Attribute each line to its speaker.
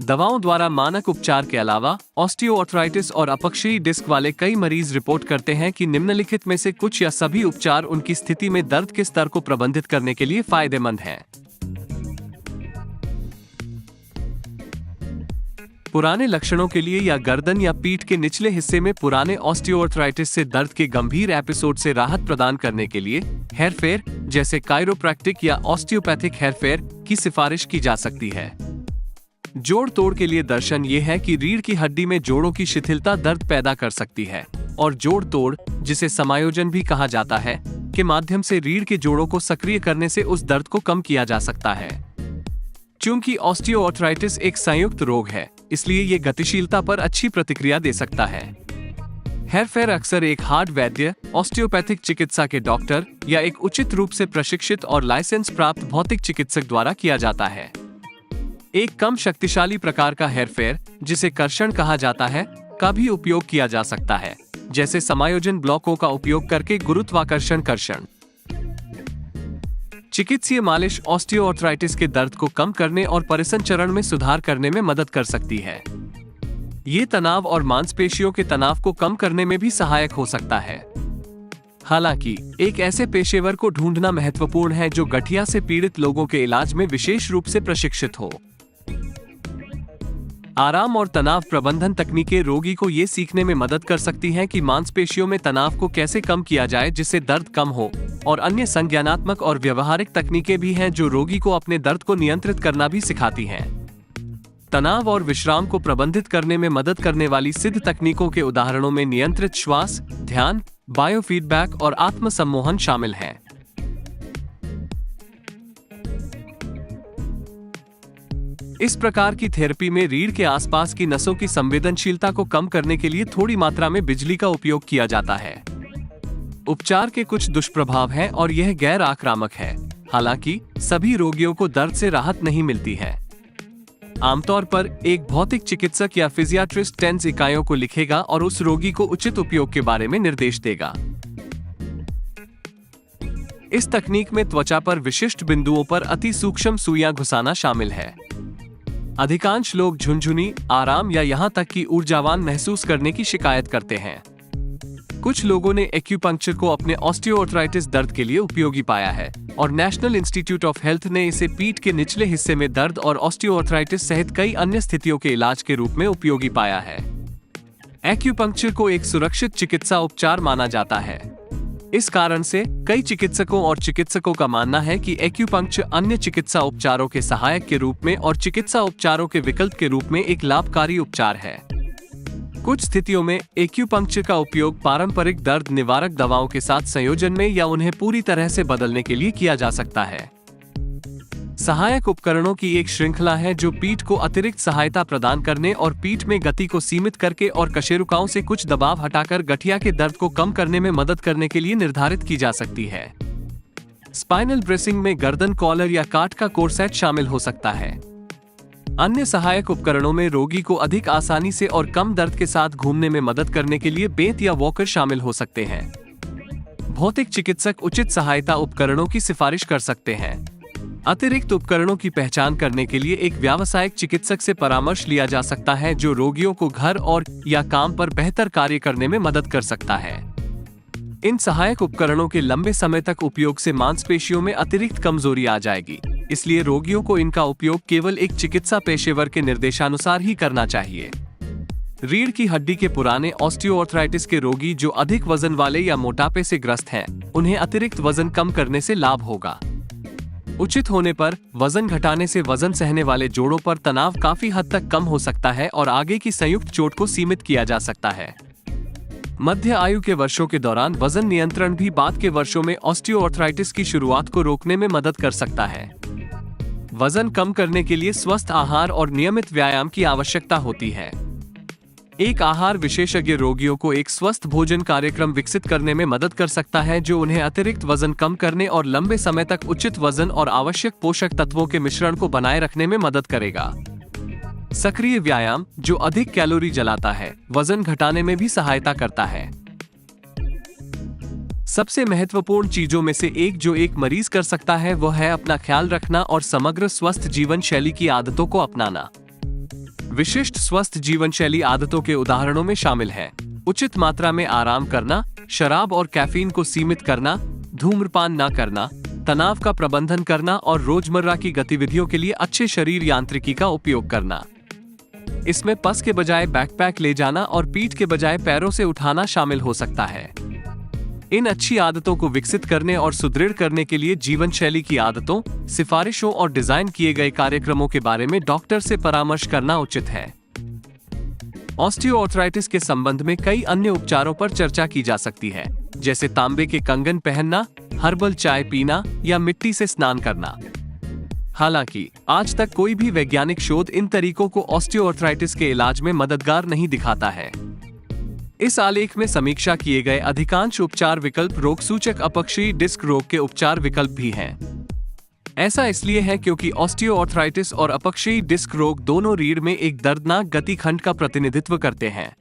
Speaker 1: दवाओं द्वारा मानक उपचार के अलावा ऑस्टियोआर्थराइटिस और अपक्षयी डिस्क वाले कई मरीज रिपोर्ट करते हैं कि निम्नलिखित में से कुछ या सभी उपचार उनकी स्थिति में दर्द के स्तर को प्रबंधित करने के लिए फायदेमंद हैं। पुराने लक्षणों के लिए या गर्दन या पीठ के निचले हिस्से में पुराने ऑस्टियोआर्थराइटिस से दर्द के गंभीर एपिसोड से राहत प्रदान करने के लिए हेरफेर जैसे कायरोप्रैक्टिक या ऑस्टियोपैथिक हेरफेर की सिफारिश की जा सकती है। जोड़ तोड़ के लिए दर्शन ये है कि रीढ़ की हड्डी में जोड़ों की शिथिलता दर्द पैदा कर सकती है और जोड़ तोड़, जिसे समायोजन भी कहा जाता है, के माध्यम से रीढ़ के जोड़ों को सक्रिय करने से उस दर्द को कम किया जा सकता है। चूंकि ऑस्टियोआर्थराइटिस एक संयुक्त रोग है, इसलिए ये गतिशीलता पर अच्छी प्रतिक्रिया दे सकता है। हेरफेर अक्सर एक हार्ड वैद्य, ऑस्टियोपैथिक चिकित्सा के डॉक्टर या एक उचित रूप से प्रशिक्षित और लाइसेंस प्राप्त भौतिक चिकित्सक द्वारा किया जाता है। एक कम शक्तिशाली प्रकार का हेरफेर, जिसे कर्षण कहा जाता है, का भी उपयोग किया जा सकता है, जैसे समायोजन ब्लॉकों का उपयोग करके गुरुत्वाकर्षण कर्षण। चिकित्सीय मालिश ऑस्टियोआर्थराइटिस के दर्द को कम करने और परिसंचरण में सुधार करने में मदद कर सकती है। ये तनाव और मांसपेशियों के तनाव को कम करने में भी सहायक हो सकता है। हालांकि एक ऐसे पेशेवर को ढूंढना महत्वपूर्ण है जो गठिया से पीड़ित लोगों के इलाज में विशेष रूप से प्रशिक्षित हो। आराम और तनाव प्रबंधन तकनीकें रोगी को ये सीखने में मदद कर सकती हैं कि मांसपेशियों में तनाव को कैसे कम किया जाए जिससे दर्द कम हो, और अन्य संज्ञानात्मक और व्यवहारिक तकनीकें भी हैं जो रोगी को अपने दर्द को नियंत्रित करना भी सिखाती हैं। तनाव और विश्राम को प्रबंधित करने में मदद करने वाली सिद्ध तकनीकों के उदाहरणों में नियंत्रित श्वास, ध्यान, बायोफीडबैक और आत्म सम्मोहन शामिल हैं। इस प्रकार की थेरेपी में रीढ़ के आसपास की नसों की संवेदनशीलता को कम करने के लिए थोड़ी मात्रा में बिजली का उपयोग किया जाता है। उपचार के कुछ दुष्प्रभाव हैं और यह गैर आक्रामक है। हालांकि सभी रोगियों को दर्द से राहत नहीं मिलती है। आमतौर पर एक भौतिक चिकित्सक या फिजियाट्रिस्ट टेंस इकाइयों को लिखेगा और उस रोगी को उचित उपयोग के बारे में निर्देश देगा। इस तकनीक में त्वचा पर विशिष्ट बिंदुओं पर अति सूक्ष्म सुइयां घुसाना शामिल है। अधिकांश लोग झुनझुनी, आराम या यहां तक कि ऊर्जावान महसूस करने की शिकायत करते हैं। कुछ लोगों ने एक्यूपंक्चर को अपने ऑस्टियोआर्थराइटिस दर्द के लिए उपयोगी पाया है और नेशनल इंस्टीट्यूट ऑफ हेल्थ ने इसे पीठ के निचले हिस्से में दर्द और ऑस्टियोआर्थराइटिस सहित कई अन्य स्थितियों के इलाज के रूप में उपयोगी पाया है। एक्यूपंक्चर को एक सुरक्षित चिकित्सा उपचार माना जाता है। इस कारण से कई चिकित्सकों और चिकित्सकों का मानना है कि एक्यूपंक्चर अन्य चिकित्सा उपचारों के सहायक के रूप में और चिकित्सा उपचारों के विकल्प के रूप में एक लाभकारी उपचार है। कुछ स्थितियों में एक्यूपंक्चर का उपयोग पारंपरिक दर्द निवारक दवाओं के साथ संयोजन में या उन्हें पूरी तरह से बदलने के लिए किया जा सकता है। सहायक उपकरणों की एक श्रृंखला है जो पीठ को अतिरिक्त सहायता प्रदान करने और पीठ में गति को सीमित करके और कशेरुकाओं से कुछ दबाव हटाकर गठिया के दर्द को कम करने में मदद करने के लिए निर्धारित की जा सकती है। स्पाइनल ब्रेसिंग में गर्दन कॉलर या काठ का कोरसेट शामिल हो सकता है। अन्य सहायक उपकरणों में रोगी को अधिक आसानी से और कम दर्द के साथ घूमने में मदद करने के लिए बेंत या वॉकर शामिल हो सकते हैं। भौतिक चिकित्सक उचित सहायता उपकरणों की सिफारिश कर सकते हैं। अतिरिक्त उपकरणों की पहचान करने के लिए एक व्यावसायिक चिकित्सक से परामर्श लिया जा सकता है जो रोगियों को घर और या काम पर बेहतर कार्य करने में मदद कर सकता है। इन सहायक उपकरणों के लंबे समय तक उपयोग से मांसपेशियों में अतिरिक्त कमजोरी आ जाएगी, इसलिए रोगियों को इनका उपयोग केवल एक चिकित्सा पेशेवर के निर्देशानुसार ही करना चाहिए। रीढ़ की हड्डी के पुराने ऑस्टियोआर्थराइटिस के रोगी जो अधिक वजन वाले या मोटापे से ग्रस्त हैं, उन्हें अतिरिक्त वजन कम करने से लाभ होगा। उचित होने पर वजन घटाने से वजन सहने वाले जोड़ों पर तनाव काफी हद तक कम हो सकता है और आगे की संयुक्त चोट को सीमित किया जा सकता है। मध्य आयु के वर्षों के दौरान वजन नियंत्रण भी बाद के वर्षों में ऑस्टियोआर्थराइटिस की शुरुआत को रोकने में मदद कर सकता है। वजन कम करने के लिए स्वस्थ आहार और नियमित व्यायाम की आवश्यकता होती है। एक आहार विशेषज्ञ रोगियों को एक स्वस्थ भोजन कार्यक्रम विकसित करने में मदद कर सकता है जो उन्हें अतिरिक्त वजन कम करने और लंबे समय तक उचित वजन और आवश्यक पोषक तत्वों के मिश्रण को बनाए रखने में मदद करेगा। सक्रिय व्यायाम, जो अधिक कैलोरी जलाता है, वजन घटाने में भी सहायता करता है। सबसे महत्वपूर्ण चीजों में से एक जो एक मरीज कर सकता है वह है अपना ख्याल रखना और समग्र स्वस्थ जीवन शैली की आदतों को अपनाना। विशिष्ट स्वस्थ जीवन शैली आदतों के उदाहरणों में शामिल हैं उचित मात्रा में आराम करना, शराब और कैफीन को सीमित करना, धूम्रपान न करना, तनाव का प्रबंधन करना और रोजमर्रा की गतिविधियों के लिए अच्छे शरीर यांत्रिकी का उपयोग करना। इसमें पर्स के बजाय बैकपैक ले जाना और पीठ के बजाय पैरों से उठाना शामिल हो सकता है। इन अच्छी आदतों को विकसित करने और सुदृढ़ करने के लिए जीवन शैली की आदतों, सिफारिशों और डिजाइन किए गए कार्यक्रमों के बारे में डॉक्टर से परामर्श करना उचित है। ऑस्टियोआर्थराइटिस के संबंध में कई अन्य उपचारों पर चर्चा की जा सकती है, जैसे तांबे के कंगन पहनना, हर्बल चाय पीना या मिट्टी से स्नान करना। हालांकि आज तक कोई भी वैज्ञानिक शोध इन तरीकों को ऑस्टियोआर्थराइटिस के इलाज में मददगार नहीं दिखाता है। इस आलेख में समीक्षा किए गए अधिकांश उपचार विकल्प रोगसूचक अपक्षयी डिस्क रोग के उपचार विकल्प भी हैं। ऐसा इसलिए है क्योंकि ऑस्टियोआर्थराइटिस और अपक्षयी डिस्क रोग दोनों रीढ़ में एक दर्दनाक गतिखंड का प्रतिनिधित्व करते हैं।